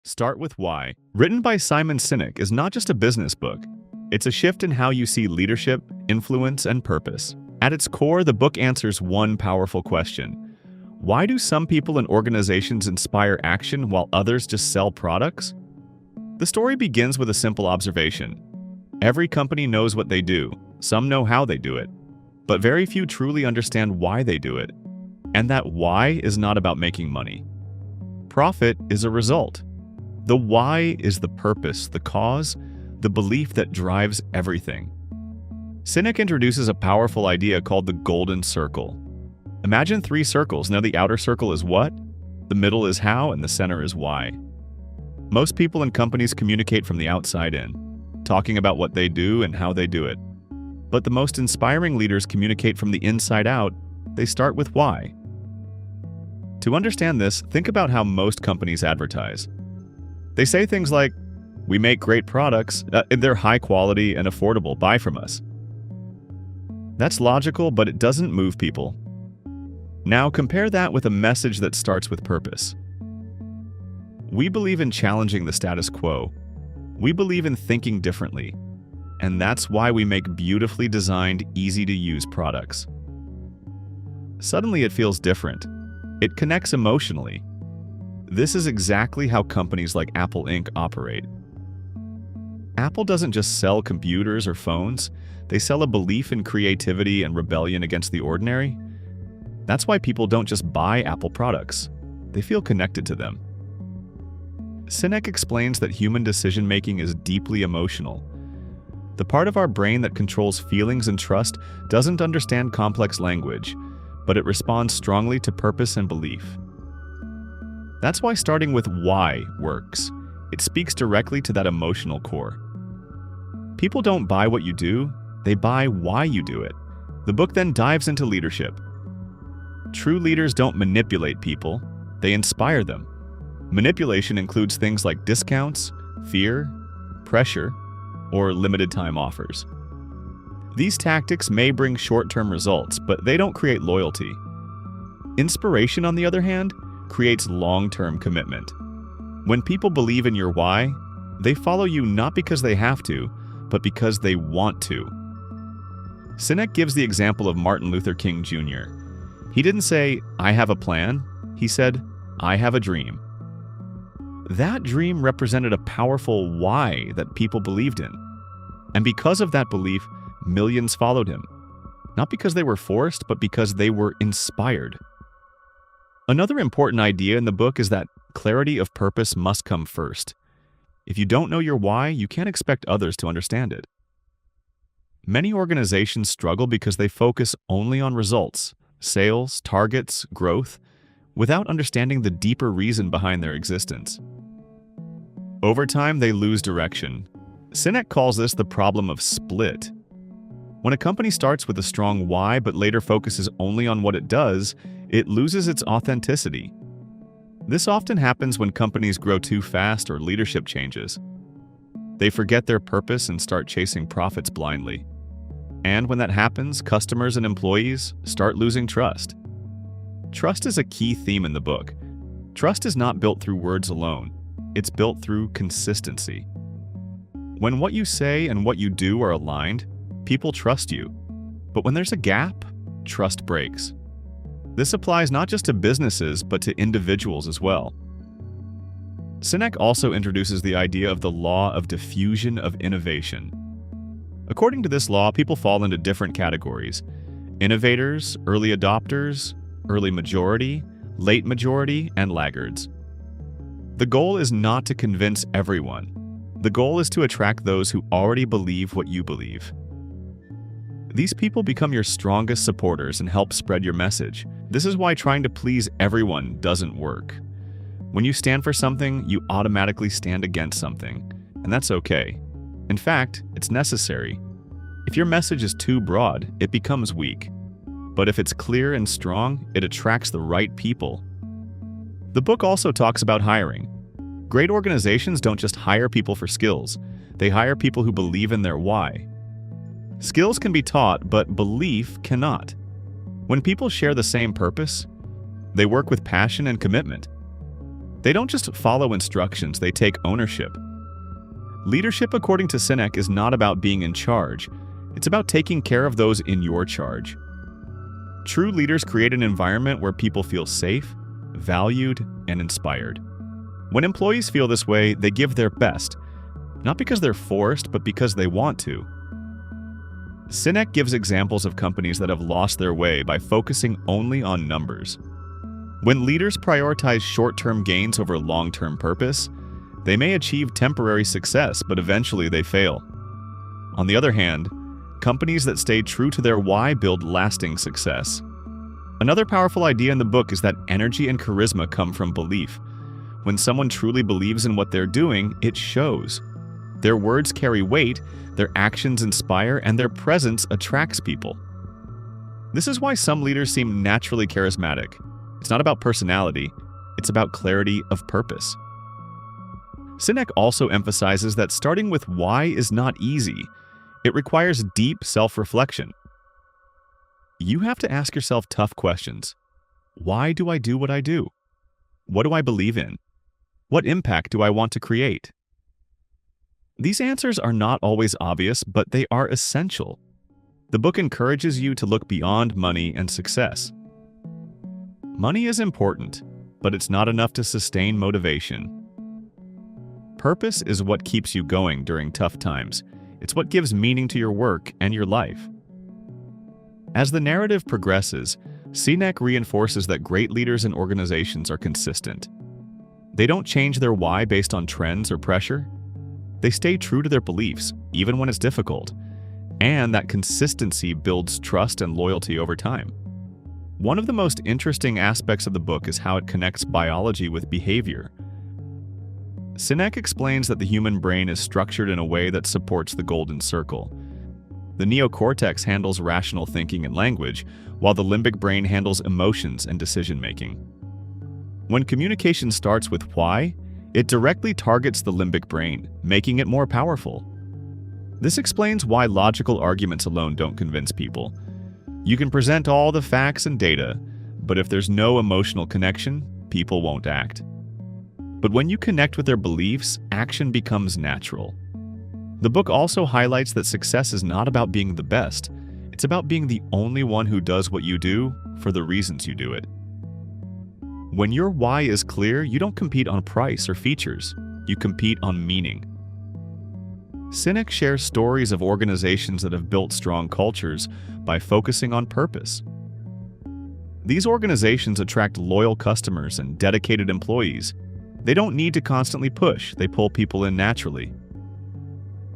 Start with Why, written by Simon Sinek, is not just a business book. It's a shift in how you see leadership, influence, and purpose. At its core, the book answers one powerful question. Why do some people and organizations inspire action while others just sell products? The story begins with a simple observation. Every company knows what they do, some know how they do it, but very few truly understand why they do it. And that why is not about making money. Profit is a result. The why is the purpose, the cause, the belief that drives everything. Sinek introduces a powerful idea called the golden circle. Imagine three circles. Now the outer circle is what, the middle is how, and the center is why. Most people and companies communicate from the outside in, talking about what they do and how they do it. But the most inspiring leaders communicate from the inside out. They start with why. To understand this, think about how most companies advertise. They say things like, "We make great products, they're high quality and affordable, buy from us." That's logical, but it doesn't move people. Now compare that with a message that starts with purpose. We believe in challenging the status quo. We believe in thinking differently. And that's why we make beautifully designed, easy-to-use products. Suddenly it feels different. It connects emotionally. This is exactly how companies like Apple Inc. operate. Apple doesn't just sell computers or phones, they sell a belief in creativity and rebellion against the ordinary. That's why people don't just buy Apple products, they feel connected to them. Sinek explains that human decision-making is deeply emotional. The part of our brain that controls feelings and trust doesn't understand complex language, but it responds strongly to purpose and belief. That's why starting with why works. It speaks directly to that emotional core. People don't buy what you do, they buy why you do it. The book then dives into leadership. True leaders don't manipulate people, they inspire them. Manipulation includes things like discounts, fear, pressure, or limited time offers. These tactics may bring short-term results, but they don't create loyalty. Inspiration, on the other hand, creates long-term commitment. When people believe in your why, they follow you not because they have to, but because they want to. Sinek gives the example of Martin Luther King Jr. He didn't say, "I have a plan." He said, "I have a dream." That dream represented a powerful why that people believed in. And because of that belief, millions followed him. Not because they were forced, but because they were inspired. Another important idea in the book is that clarity of purpose must come first. If you don't know your why, you can't expect others to understand it. Many organizations struggle because they focus only on results, sales, targets, growth, without understanding the deeper reason behind their existence. Over time, they lose direction. Sinek calls this the problem of split. When a company starts with a strong why but later focuses only on what it does, it loses its authenticity. This often happens when companies grow too fast or leadership changes. They forget their purpose and start chasing profits blindly. And when that happens, customers and employees start losing trust. Trust is a key theme in the book. Trust is not built through words alone. It's built through consistency. When what you say and what you do are aligned, people trust you. But when there's a gap, trust breaks. This applies not just to businesses, but to individuals as well. Sinek also introduces the idea of the law of diffusion of innovation. According to this law, people fall into different categories: innovators, early adopters, early majority, late majority, and laggards. The goal is not to convince everyone. The goal is to attract those who already believe what you believe. These people become your strongest supporters and help spread your message. This is why trying to please everyone doesn't work. When you stand for something, you automatically stand against something, and that's okay. In fact, it's necessary. If your message is too broad, it becomes weak. But if it's clear and strong, it attracts the right people. The book also talks about hiring. Great organizations don't just hire people for skills, they hire people who believe in their why. Skills can be taught, but belief cannot. When people share the same purpose, they work with passion and commitment. They don't just follow instructions, they take ownership. Leadership, according to Sinek, is not about being in charge. It's about taking care of those in your charge. True leaders create an environment where people feel safe, valued, and inspired. When employees feel this way, they give their best, not because they're forced, but because they want to. Sinek gives examples of companies that have lost their way by focusing only on numbers. When leaders prioritize short-term gains over long-term purpose, they may achieve temporary success, but eventually they fail. On the other hand, companies that stay true to their why build lasting success. Another powerful idea in the book is that energy and charisma come from belief. When someone truly believes in what they're doing, it shows. Their words carry weight, their actions inspire, and their presence attracts people. This is why some leaders seem naturally charismatic. It's not about personality, it's about clarity of purpose. Sinek also emphasizes that starting with why is not easy. It requires deep self-reflection. You have to ask yourself tough questions. Why do I do what I do? What do I believe in? What impact do I want to create? These answers are not always obvious, but they are essential. The book encourages you to look beyond money and success. Money is important, but it's not enough to sustain motivation. Purpose is what keeps you going during tough times. It's what gives meaning to your work and your life. As the narrative progresses, Sinek reinforces that great leaders and organizations are consistent. They don't change their why based on trends or pressure. They stay true to their beliefs, even when it's difficult, and that consistency builds trust and loyalty over time. One of the most interesting aspects of the book is how it connects biology with behavior. Sinek explains that the human brain is structured in a way that supports the golden circle. The neocortex handles rational thinking and language, while the limbic brain handles emotions and decision-making. When communication starts with why, it directly targets the limbic brain, making it more powerful. This explains why logical arguments alone don't convince people. You can present all the facts and data, but if there's no emotional connection, people won't act. But when you connect with their beliefs, action becomes natural. The book also highlights that success is not about being the best. It's about being the only one who does what you do for the reasons you do it. When your why is clear, you don't compete on price or features. You compete on meaning. Sinek shares stories of organizations that have built strong cultures by focusing on purpose. These organizations attract loyal customers and dedicated employees. They don't need to constantly push, they pull people in naturally.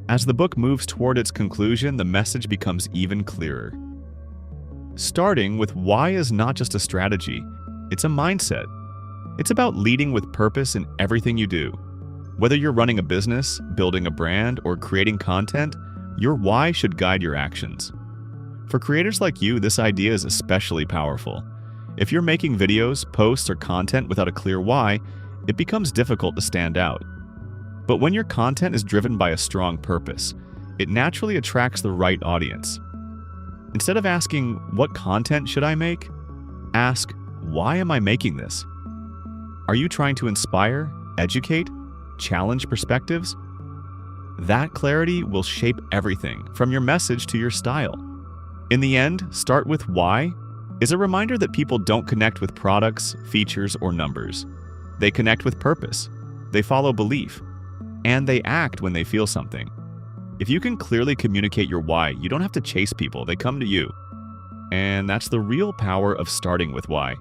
As the book moves toward its conclusion, the message becomes even clearer. Starting with why is not just a strategy, it's a mindset. It's about leading with purpose in everything you do. Whether you're running a business, building a brand, or creating content, your why should guide your actions. For creators like you, this idea is especially powerful. If you're making videos, posts, or content without a clear why, it becomes difficult to stand out. But when your content is driven by a strong purpose, it naturally attracts the right audience. Instead of asking, what content should I make? Ask, why am I making this? Are you trying to inspire, educate, challenge perspectives? That clarity will shape everything, from your message to your style. In the end, start with why is a reminder that people don't connect with products, features, or numbers. They connect with purpose, they follow belief, and they act when they feel something. If you can clearly communicate your why, you don't have to chase people, they come to you. And that's the real power of starting with why.